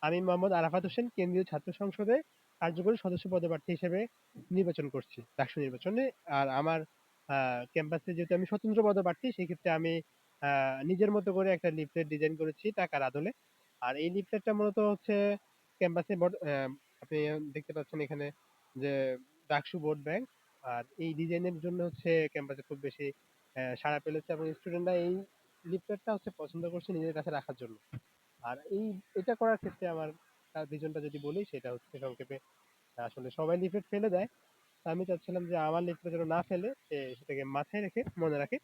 আমি মোহাম্মদ আরাফাত হোসেন কেন্দ্রীয় ছাত্র সংসদে কার্যকরী সদস্য পদপ্রার্থী হিসেবে নির্বাচন করছি ডাকসু নির্বাচনে। আর আমার ক্যাম্পাসে যেহেতু আমি স্বতন্ত্র পদপ্রার্থী সেক্ষেত্রে আমি নিজের মতো করে একটা লিফলেট ডিজাইন করেছি টাকার আদলে। আর এই লিফলেটটা মূলত হচ্ছে ক্যাম্পাসে আপনি দেখতে পাচ্ছেন এখানে যে ডাকসু ভোট ব্যাংক। আর এই ডিজাইনের জন্য হচ্ছে ক্যাম্পাসে খুব বেশি সাড়া ফেলেছে এবং স্টুডেন্টরা এই লিফলেটটা হচ্ছে পছন্দ করছে নিজের কাছে রাখার জন্য। আর এটা করার ক্ষেত্রে আমার ভিশনটা যদি বলি সেটা হচ্ছে সংক্ষেপে আসলে সবাই লিফলেট ফেলে দেয়। তো আমি চাচ্ছিলাম যে আমার লিফলেট যেন না ফেলে সে সেটাকে মাথায় রেখে মনে রাখে।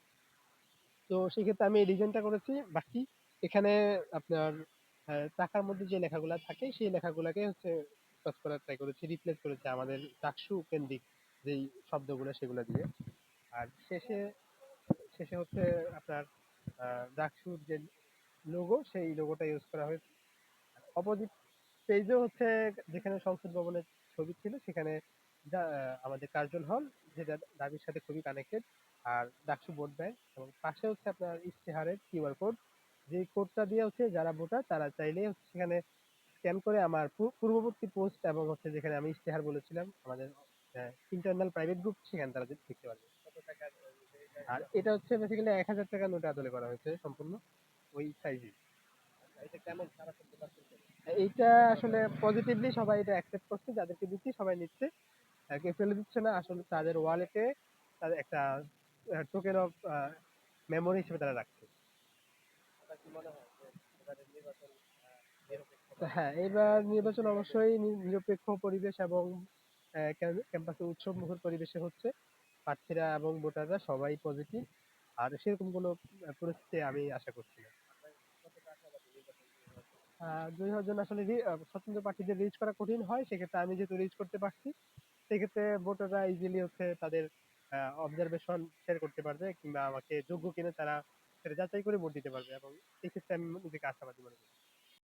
তো সেক্ষেত্রে আমি এই ডিজাইনটা করেছি। বাকি এখানে আপনার টাকার মধ্যে যে লেখাগুলা থাকে সেই লেখাগুলাকে হচ্ছে কাজ করার ট্রাই করেছি, রিপ্লেস করেছি আমাদের চাকসু কেন্দ্রিক যেই শব্দগুলো সেগুলো দিয়ে। আর শেষে শেষে হচ্ছে আপনার ডাকসুর যে লোগো সেই লোগোটা ইউজ করা হয়েছে। অপোজিট পেজে হচ্ছে যেখানে সংসদ ভবনের ছবি ছিল সেখানে আমাদের কার্জন হল যেটা দাবির সাথে খুবই কানেক্টেড। আর ডাকসু ভোট ব্যাংক এবং পাশে হচ্ছে আপনার ইশতেহারের কিউআর কোড। যে কোডটা দিয়ে হচ্ছে যারা ভোটার তারা চাইলেই হচ্ছে সেখানে স্ক্যান করে আমার পূর্ববর্তী পোস্ট এবং হচ্ছে যেখানে আমি ইশতেহার বলেছিলাম আমাদের ইন্টারনাল প্রাইভেট গ্রুপ সেখানে তারা দেখতে পারবে। আর এটা হচ্ছে বেসিক্যালি ১,০০০ টাকা নোটে আদলে করা হয়েছে সম্পূর্ণ ওই সাইজে। এইটা আসলে পজিটিভলি সবাই এটা অ্যাকসেপ্ট করছে, যাদেরকে দিচ্ছি সবাই নিচ্ছে, কেউ ফেলে দিচ্ছে না। আসলে তাদের ওয়ালেটে তাদের একটা টোকেন অফ মেমোরি হিসেবে তারা রাখছে। তো হ্যাঁ, এবার নির্বাচন অবশ্যই নিরপেক্ষ পরিবেশ এবং ক্যাম্পাসে উৎসব মুখর পরিবেশে হচ্ছে। প্রার্থীরা এবং ভোটাররা সবাই পজিটিভ। আর সেরকম কোনো পরিস্থিতি আমি আশা করছি না। ২০০০ জন আসলে স্বতন্ত্র প্রার্থীদের রিচ করা কঠিন হয়, সেক্ষেত্রে আমি যেহেতু রিচ করতে পারছি সেক্ষেত্রে ভোটাররা ইজিলি হচ্ছে তাদের অবজারভেশন শেয়ার করতে পারবে কিংবা আমাকে যোগ্য কিনা তারা সেটা যাচাই করে ভোট দিতে পারবে এবং এক্ষেত্রে আমি নিজেকে আশাবাদী মনে করি।